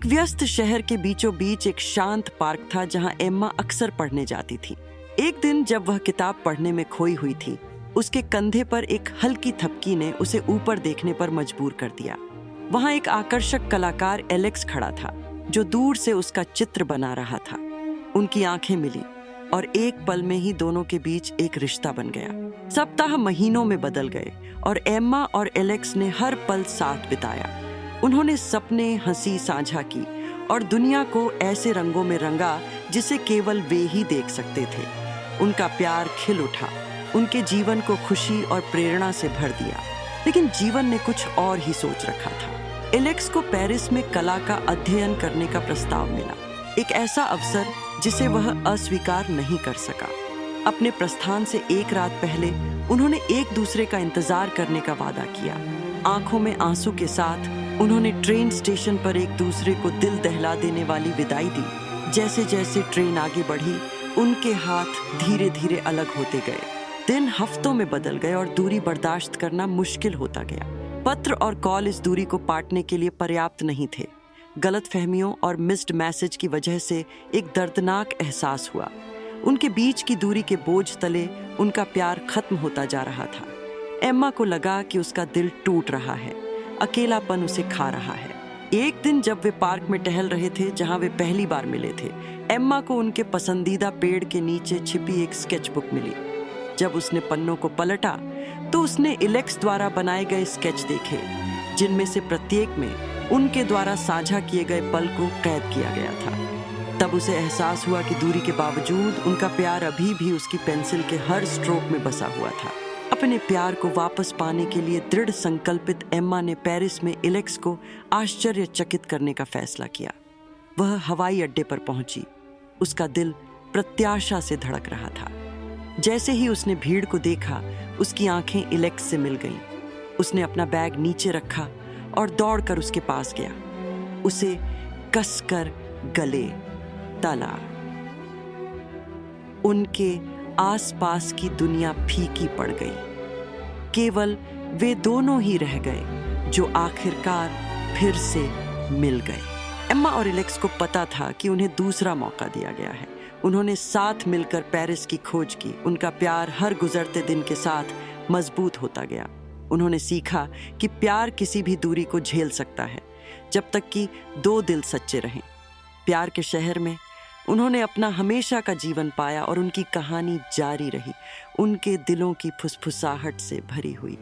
एक व्यस्त शहर के बीचों बीच एक शांत पार्क था जहां एम्मा अक्सर पढ़ने जाती थी। एक दिन जब वह किताब पढ़ने में खोई हुई थी, उसके कंधे पर एक हल्की थपकी ने उसे ऊपर देखने पर मजबूर कर दिया। वहां एक आकर्षक कलाकार एलेक्स खड़ा था, जो दूर से उसका चित्र बना रहा था। उनकी आंखें मिली और एक पल में ही दोनों के बीच एक रिश्ता बन गया। सप्ताह महीनों में बदल गए और एम्मा और एलेक्स ने हर पल साथ बिताया। उन्होंने सपने, हंसी साझा की और दुनिया को ऐसे रंगों में रंगा जिसे केवल वे ही देख सकते थे। उनका प्यार खिल उठा, उनके जीवन को खुशी और प्रेरणा से भर दिया। लेकिन जीवन ने कुछ और ही सोच रखा था। एलेक्स को पेरिस में कला का अध्ययन करने का प्रस्ताव मिला, एक ऐसा अवसर जिसे वह अस्वीकार नहीं कर सका। अपने प्रस्थान से एक रात पहले उन्होंने एक दूसरे का इंतजार करने का वादा किया। आंखों में आंसू के साथ उन्होंने ट्रेन स्टेशन पर एक दूसरे को दिल दहला देने वाली विदाई दी। जैसे जैसे ट्रेन आगे बढ़ी, उनके हाथ धीरे धीरे अलग होते गए। दिन हफ्तों में बदल गए और दूरी बर्दाश्त करना मुश्किल होता गया। पत्र और कॉल इस दूरी को पाटने के लिए पर्याप्त नहीं थे। गलतफहमियों और मिस्ड मैसेज की वजह से एक दर्दनाक एहसास हुआ। उनके बीच की दूरी के बोझ तले उनका प्यार खत्म होता जा रहा था। एम्मा को लगा कि उसका दिल टूट रहा है, अकेलापन उसे खा रहा है। एक दिन जब वे पार्क में टहल रहे थे जहां वे पहली बार मिले थे, एम्मा को उनके पसंदीदा पेड़ के नीचे छिपी एक स्केचबुक मिली। जब उसने पन्नों को पलटा तो उसने एलेक्स द्वारा बनाए गए स्केच देखे, जिनमें से प्रत्येक में उनके द्वारा साझा किए गए पल को कैद किया गया था। तब उसे एहसास हुआ कि दूरी के बावजूद उनका प्यार अभी भी उसकी पेंसिल के हर स्ट्रोक में बसा हुआ था। अपने प्यार को वापस पाने के लिए दृढ़ संकल्पित एम्मा ने पेरिस में एलेक्स को आश्चर्यचकित करने का फैसला किया। वह हवाई अड्डे पर पहुंची। उसका दिल प्रत्याशा से धड़क रहा था। जैसे ही उसने भीड़ को देखा, उसकी आंखें एलेक्स से मिल गईं। उसने अपना बैग नीचे रखा और दौड़कर उसके पास गया। उसे कसकर गले तला। उनके आसपास की दुनिया फीकी पड़ गई। केवल वे दोनों ही रह गए जो आखिरकार फिर से मिल गए। एम्मा और एलेक्स को पता था कि उन्हें दूसरा मौका दिया गया है। उन्होंने साथ मिलकर पेरिस की खोज की। उनका प्यार हर गुजरते दिन के साथ मजबूत होता गया। उन्होंने सीखा कि प्यार किसी भी दूरी को झेल सकता है, जब तक कि दो दिल सच्चे रहें। प्यार के शहर में उन्होंने अपना हमेशा का जीवन पाया और उनकी कहानी जारी रही, उनके दिलों की फुसफुसाहट से भरी हुई।